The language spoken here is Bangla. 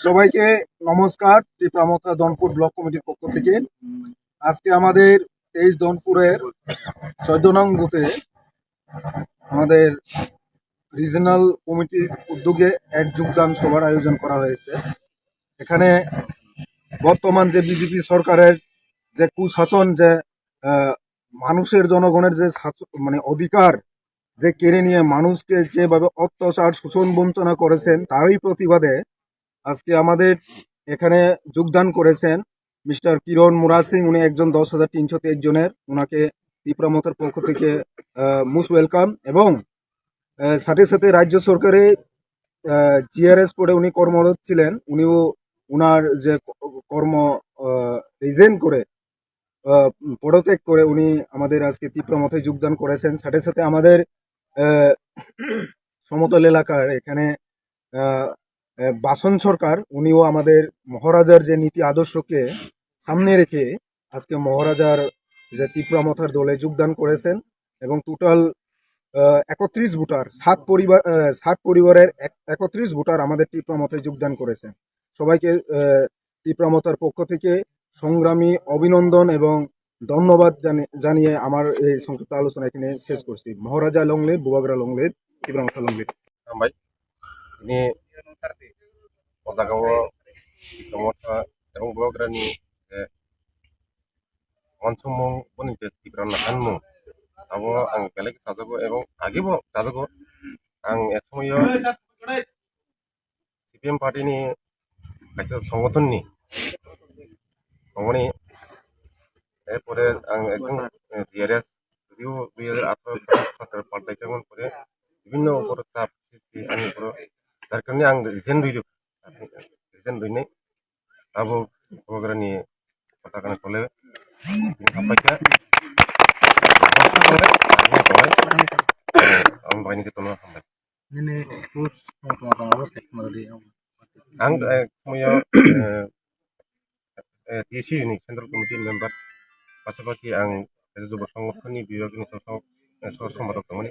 সবাইকে নমস্কার। টিপামথা দনপুর ব্লক কমিটির পক্ষ থেকে আজকে আমাদের 23 দনপুরের 14 নং বুথে আমাদের রিজনাল কমিটির উদ্যোগে এক যোগদান সভার আয়োজন করা হয়েছে। এখানে বর্তমান যে বিজেপি সরকারের যে কুশাসন, যে মানুষের জনগণের যে মানে অধিকার যে কেড়ে নিয়ে মানুষকে যেভাবে অত্যাচার শোষণ বঞ্চনা করেছেন, তারই প্রতিবাদে আজকে আমাদের এখানে যোগদান করেছেন মিস্টার কিরণ মুরা সিং। উনি একজন 10,323 জনের, ওনাকে ত্রিপুরামথের পক্ষ থেকে মোস্ট ওয়েলকাম। এবং সাথে সাথে রাজ্য সরকারে জিআরএস পদে উনি কর্মরত ছিলেন, উনিও উনার যে কর্ম রিজেন করে পদত্যাগ করে উনি আমাদের আজকে ত্রিপুরামথে যোগদান করেছেন। সাথে সাথে আমাদের সমতল এলাকার এখানে বাসন সরকার, উনিও আমাদের মহারাজার যে নীতি আদর্শকে সামনে রেখে আজকে মহারাজার যে ত্রিপুরামথার দলে যোগদান করেছেন। এবং টোটাল 31 ভোটার, 7 পরিবারের 31 ভোটার আমাদের ত্রিপুরামথে যোগদান করেছেন। সবাইকে ত্রিপুরামথার পক্ষ থেকে সংগ্রামী অভিনন্দন এবং ধন্যবাদ জানিয়ে আমার এই সংক্ষিপ্ত আলোচনা এখানে শেষ করছি। মহারাজা লংলেট, বুবাগ্রা লংলেট, ত্রিপুরামথা লংলেট। ini Osagawa Ikamota এবং Bograni অঞ্চমং বনিতে তীব্রান্না আনমু আবো আং বেলেগ সাজাগো এবং আগেবো সাজাগো আং একসময় সিপিএম পার্টিনি কাছে সংগঠননি অমনি এরপরে আং একজন জিআরএস যদিও 2018 সরকার পাল্টাইতেমন করে বিভিন্ন উপর চাপ সৃষ্টি আনি উপর যার কারণে আং রিজেন দুইনাই আবো বগ্রানি পতাকানি কলে সাपाइखा आं बायनि केतन हामबाय ini terus mau apa statement tadi आं मैया TAC unit central committee member পাশাপাশি आं যুব সংগঠনनि বিভাগनि সম্পাদক दंमोन।